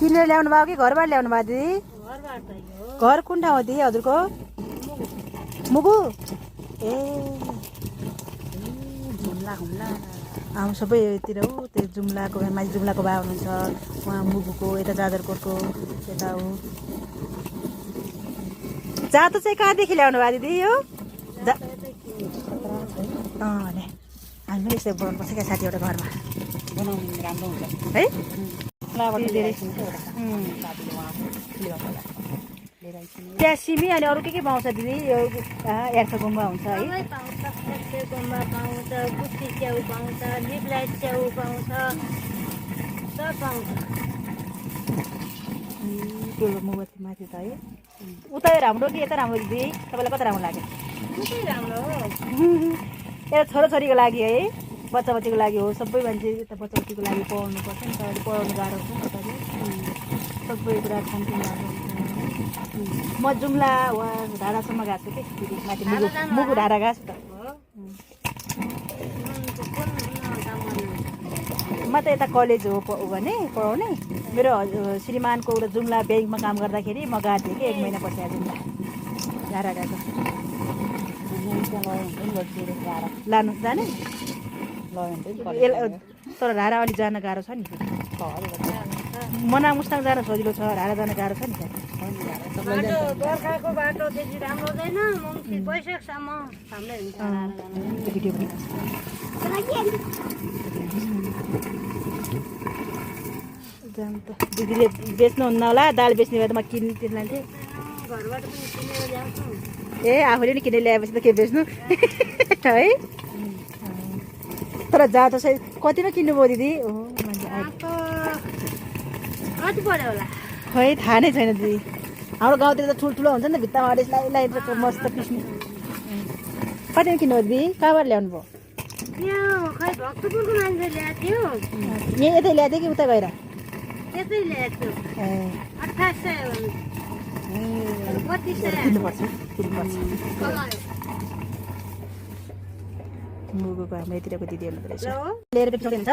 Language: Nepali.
किनेर ल्याउनु भयो कि घरबाट ल्याउनु भयो दिदी? घर कुन ठाउँ हो दिदी हजुरको? मुगु ए जुम्ला हुम्ला आउँ सबैतिर हो त्यो जुम्लाको माथि जुम्लाको बा हुनुहुन्छ उहाँ मुगुको यता जाजरकोटको यता हो जातो चाहिँ कहाँदेखि ल्याउनु भयो दिदी यो ले हामी पनि यसो बनाउनुपर्छ क्या साथी एउटा घरमा बनाउनु राम्रो हुन्छ है त्यहाँ सिमी अनि अरू के पाउँछ दिदी यो एर्सा गुम्बा हुन्छ है गुम्बा पाउँछ कुच्ची च्याउ पाउँछ लिपलाइट च्याउ पाउँछ सब पाउँछ त्यो मोमबत्ती माथि त है उता राम्रो कि यता राम्रो दिदी तपाईँलाई कता राम्रो लाग्यो राम्रो हो यता छोराछोरीको लागि है बच्चा बच्चीको लागि हो सबै मान्छे यता बच्चा बच्चीको लागि पढाउनु पर्छ नि तपाईँले पढाउनु गाह्रो हुन्छ नि तपाईँले सबै कुरा खानपिन राम्रो हुन्छ म जुम्ला वा ढाडासम्म गएको छु कि दिदी माथि मुगु ढाडा गएको छु त म त यता कलेज हो भने पढाउने मेरो श्रीमानको एउटा जुम्ला ब्याङ्कमा काम गर्दाखेरि म गएको थिएँ कि 1 महिना पछि जुम्ला ढाडा गएको लानु जाने तर ढाडा अलिक जान गाह्रो छ नि मना मुस्ताङ जान सजिलो छ ढाडा जान गाह्रो छ नि बर्खाको बाटो त्यति राम्रो हुँदैन वैशाखसम्म राम्रै हुन्छ दिदीले बेच्नुहुन्न होला दाल बेच्ने भए त म किन्नु लान्थेँ घरबाट पनि किनेर ल्याउँछु ए आफूले नि किनेर ल्याएपछि त के बेच्नु है तर जाँदा चाहिँ कतिमा किन्नुभयो दिदी कति पर्यो होला खै थाहा नै छैन दिदी हाम्रो गाउँतिर त ठुल्ठुलो हुन्छ नि त भित्तामा अडेसलाई मस्त पिस्ने कतिमा किन्नुभयो दिदी कहाँबाट ल्याउनु भयो यहाँ खै भक्तपुरको मान्छे ल्याएको थियो यहाँ यतै ल्याएको थियो कि उता गएर यतै ल्याएको थियो 2800 किन्नुपर्छ मुगुको हाम्रो यतिरको दिदी हुनुहुँदो रहेछ लिएर बेच्नु हुन्छ